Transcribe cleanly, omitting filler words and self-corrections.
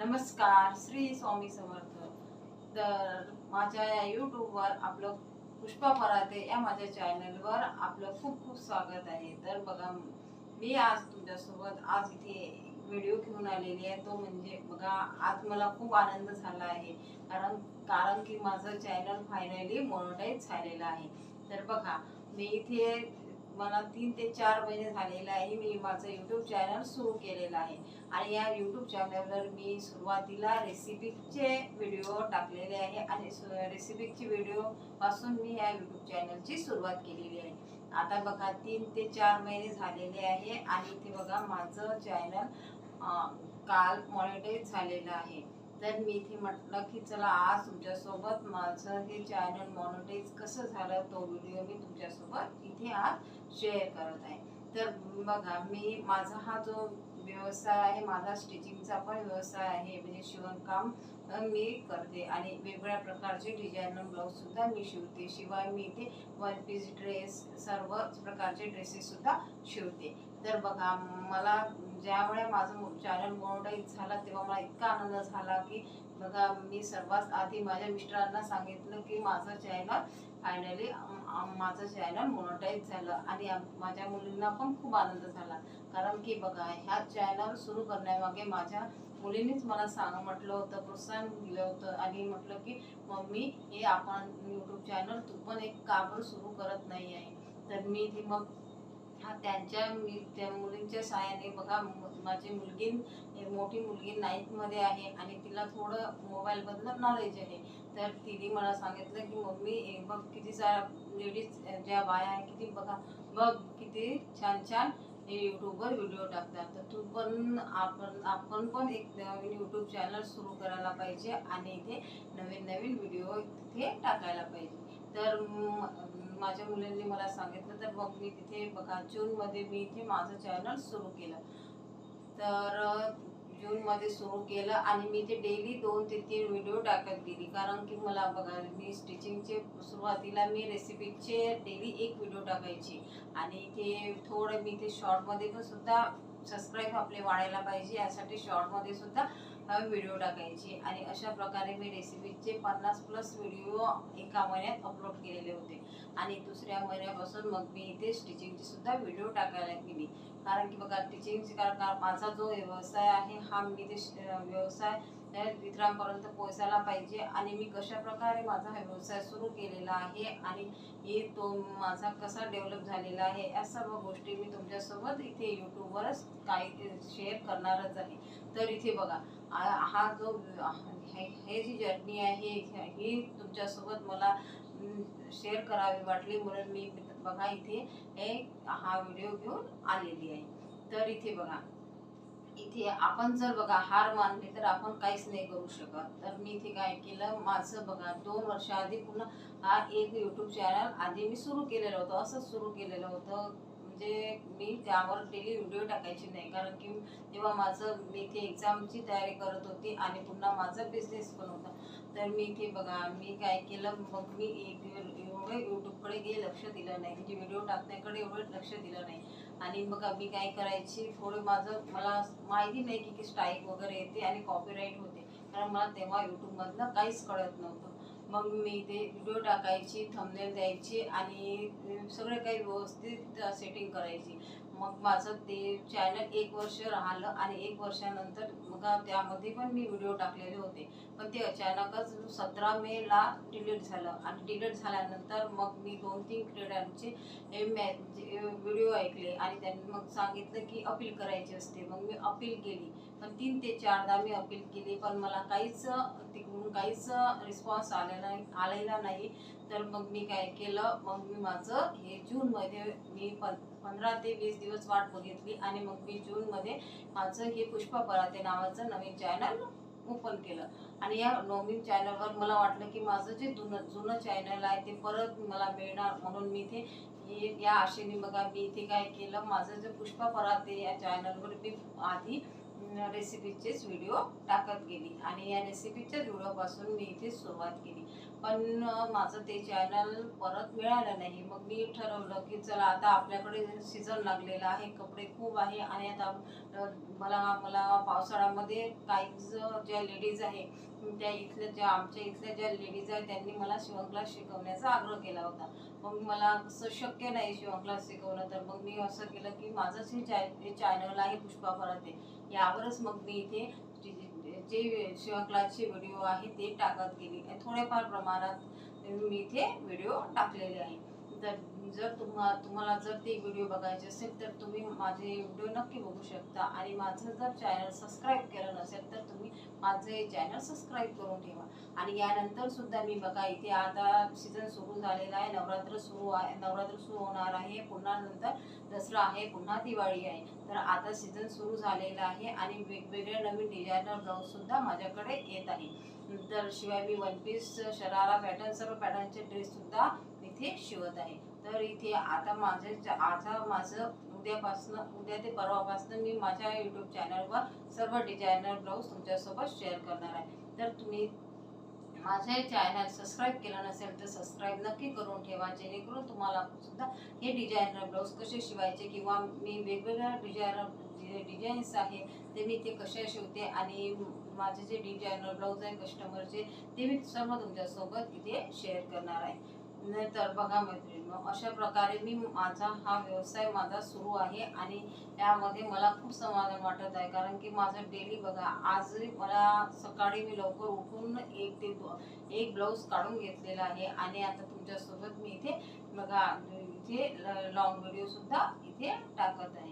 नमस्कार, श्री स्वामी समर्थ. तर माझ्या या यूट्यूबवर आपलं पुष्पा पराते या माझ्या चॅनलवर आपलं खूप खूप स्वागत आहे. तर बघा, मी आज तुमच्यासोबत आज इथे व्हिडिओ घेऊन आलेली आहे. तो म्हणजे बघा, आज मला खूप आनंद झाला आहे. कारण कारण की माझं चॅनल फायनली मोनेटाईज झालेलं आहे. तर बघा, मी इथे मला 3 ते 4 महिने झालेले आहे. मी माझं यूट्यूब चॅनल सुरू केलेलं आहे. आणि या यूट्यूब चॅनलवर मी सुरुवातीला रेसिपीचे व्हिडिओ टाकलेले आहे आणि रेसिपीचे व्हिडिओ पासून मी या यूट्यूब चॅनलची सुरुवात केलेली आहे. आता बघा, 3 ते 4 महिने झालेले आहे आणि इथे बघा माझं चॅनल काल मॉनिटाईज झालेलं आहे. तर मी इथे म्हटलं की चला आज तुमच्यासोबत माझं हे चॅनल मॉनिटाईज कसं झालं तो व्हिडिओ मी तुमच्यासोबत इथे आज शेअर करत आहे. तर बघा, मी माझा हा जो व्यवसाय आहे, माझा स्टिचिंगचा पण व्यवसाय आहे. म्हणजे शिवणकाम मी करते आणि वेगवेगळ्या प्रकारचे डिझायनर ब्लाऊज सुद्धा मी शिवते. शिवाय मी इथे वन पीस ड्रेस, सर्व प्रकारचे ड्रेसेस सुद्धा शिवते. तर बघा, मला ज्यावेळेला माझं चॅनल मोनेटाईज झाला तेव्हा मला इतका आनंद झाला की बघा, मी सर्वात आधी माझ्या मिस्टरांना सांगितलं की माझं चॅनल फायनली माझं चॅनल मोनेटाईज झालं आणि माझ्या मुलींना पण खूप आनंद झाला. कारण की बघा, ह्या चॅनल सुरू करण्यामागे माझ्या मुलींनीच मला म्हटलं होतं, प्रोत्साहन दिलं होतं आणि म्हटलं की मम्मी, हे आपण यूट्यूब चॅनल तू पण एक का बरं सुरू करत नाही आहे. तर मी ती मग त्या मुलींच्या सहाय्याने बघा, माझी मुलगी मोठी मुलगी 9th मध्ये आहे आणि तिला थोडं मोबाईलबद्दल नॉलेज आहे. तर तिने मला सांगितलं की मम्मी, हे बघ किती साऱ्या लेडीज ज्या बाया आहे, किती बघा, बघ किती छान छान हे यूट्यूबवर व्हिडिओ टाकतात. तर तू पण आपण पण एक नवीन यूट्यूब चॅनल सुरू करायला पाहिजे आणि इथे नवीन नवीन व्हिडिओ तिथे टाकायला पाहिजे. तर माझ्या मुलांनी मला सांगितलं. तर मग मी तिथे बघा, जूनमध्ये मी इथे माझं चॅनल सुरू केलं. तर जूनमध्ये सुरू केलं आणि मी ते डेली 2 ते 3 व्हिडिओ टाकत गेली. कारण की मला बघा, मी स्टिचिंगचे सुरुवातीला मी रेसिपीचे डेली एक व्हिडिओ टाकायची आणि ते थोडं मी ते शॉर्टमध्ये पण सुद्धा सबस्क्राईब आपले वाढायला पाहिजे यासाठी शॉर्टमध्ये सुद्धा व्हिडिओ टाकायची आणि अशा प्रकारे मी रेसिपीचे 50+ व्हिडिओ एका महिन्यात अपलोड केलेले होते. आणि दुसऱ्या महिन्यापासून मग मी इथे स्टिचिंगची सुद्धा व्हिडिओ टाकायला गेली. कारण की बघा, टीचिंगची कारण माझा जो व्यवसाय आहे हा मी ते व्यवसाय इतरांपर्यंत पोहोचायला पाहिजे आणि मी कशाप्रकारे माझा हा व्यवसाय सुरू केलेला आहे आणि तो माझा कसा डेव्हलप झालेला आहे या सर्व गोष्टी मी तुमच्यासोबत इथे यूट्यूबवरच काही शेअर करणारच आहे. तर इथे बघा, हा जो हे जी जर्नी आहे ही तुमच्यासोबत मला शेअर करावी वाटली म्हणून मी बघा इथे हा व्हिडिओ घेऊन आलेली आहे. तर इथे बघा, इथे आपण जर बघा हार मानली तर आपण काहीच नाही करू शकत. तर मी इथे काय केलं, माझं बघा 2 वर्ष आधी पुन्हा हा एक यूट्यूब चॅनल आधी मी सुरू केलेलं होतं. असंच सुरू केलेलं होतं. म्हणजे मी त्यावर डेली व्हिडिओ टाकायची नाही. कारण की तेव्हा मी इथे एक्झामची तयारी करत होती आणि पुन्हा माझा बिझनेस पण होता. तर मी इथे बघा, मी काय केलं, मग मी एवढं यूट्यूबकडे लक्ष दिलं नाही. म्हणजे व्हिडिओ टाकण्याकडे एवढं लक्ष दिलं नाही. आणि मग मी काय करायची, थोडं मला माहिती नाही की स्ट्राईक वगैरे येते आणि कॉपीराईट होते. कारण मला तेव्हा यूट्यूबमधलं काहीच कळत नव्हतं. मग मी ते व्हिडिओ टाकायची, थंबनेल द्यायची आणि सगळं काही व्यवस्थित सेटिंग करायची. मग माझं ते चॅनल 1 वर्ष राहिलं आणि 1 वर्षानंतर बघा, त्यामध्ये पण मी व्हिडिओ टाकलेले होते. पण ते अचानकच 17 मेला डिलीट झालं आणि डिलीट झाल्यानंतर मग मी 2-3 क्रीडांचे व्हिडिओ ऐकले आणि त्यांनी मग सांगितलं की अपील करायची असते. मग मी अपील केली. पण 3 ते 4दा मी अपील केली, पण मला तिकडून काहीच रिस्पॉन्स आलेला नाही. तर मग मी काय केलं, मग मी माझं हे जूनमध्ये मी 15 ते 20 दिवस वाट बघितली आणि मग मी जूनमध्ये माझं हे पुष्पा पराते नावाचं नवीन चॅनल ओपन केलं. आणि या नवीन चॅनलवर मला वाटलं की माझं जे जुनं चॅनल आहे ते परत मला मिळणार, म्हणून मी या आशेने बघा मी इथे काय केलं, माझं जे पुष्पा पराते या चॅनलवर मी आधी रेसिपीचेच व्हिडिओ टाकत गेली आणि या रेसिपीच्याच व्हिडिओपासून मी इथे सुरुवात केली. पण माझं ते चॅनल परत मिळालं नाही. मग मी ठरवलं की चला आता आपल्याकडे सीझन लागलेला आहे, कपडे खूप आहे आणि आता मला मला पावसाळ्यामध्ये काही ज्या लेडीज आहे त्या आमच्या इथल्या ज्या लेडीज आहेत त्यांनी मला शिवणक्लास शिकवण्याचा आग्रह केला होता. मग मला असं शक्य नाही शिवणक्लास शिकवणं, तर मग मी असं केलं की माझंच हे चॅनल आहे पुष्पा फराटे, यावरच मग मी इथे जे शिवणक्लासचे व्हिडिओ आहे ते टाकत गेली आणि थोड्याफार प्रमाणात मी इथे व्हिडिओ टाकलेले आहे. तर जर तुम्हाला जर ते व्हिडिओ बघायचे असेल तर तुम्ही माझे व्हिडिओ नक्की बघू शकता आणि माझं जर चॅनल सबस्क्राईब केलं नसेल तर तुम्ही माझं हे चॅनल सबस्क्राईब करून ठेवा. आणि यानंतर सुद्धा मी बघा इथे आता सीझन सुरू झालेला आहे, नवरात्र सुरू होणार आहे, पुन्हा नंतर दसरा आहे, पुन्हा दिवाळी आहे. तर आता सीझन सुरू झालेला आहे आणि वेगवेगळे नवीन डिझायनर ब्लाऊज सुद्धा माझ्याकडे येत आहे. तर शिवाय मी वन पीस, शरारा पॅटर्न, सर्व पॅटर्नचे ड्रेस सुद्धा इथे शिवत आहे. तर इथे आता माझं उद्या ते परवापासून मी माझ्या यूट्यूब चॅनलवर सर्व डिझायनर ब्लाऊज तुमच्यासोबत शेअर करणार आहे. तर तुम्ही माझे चॅनल सबस्क्राईब केलं नसेल तर सबस्क्राईब नक्की करून ठेवा, जेणेकरून तुम्हाला सुद्धा हे डिझायनर ब्लाऊज कसे शिवायचे किंवा मी वेगवेगळ्या डिझाईन्स आहे ते मी ते कसे शिवते आणि माझे जे डिझायनर ब्लाऊज आहे कस्टमरचे ते मी सर्व तुमच्यासोबत इथे शेअर करणार आहे. तर बघा मैत्रिणींनो, अशा प्रकारे हा व्यवसाय माझा सुरू आहे आणि त्यामध्ये मला खूप समाधान वाटत आहे. कारण की माझं डेली बघा, आजही मला सकाळी मी लवकर उठून एक ब्लाऊज काढून घेतलेला आहे आणि आता तुमच्यासोबत मी इथे बघा इथे लॉंग व्हिडिओ सुद्धा इथे टाकत आहे.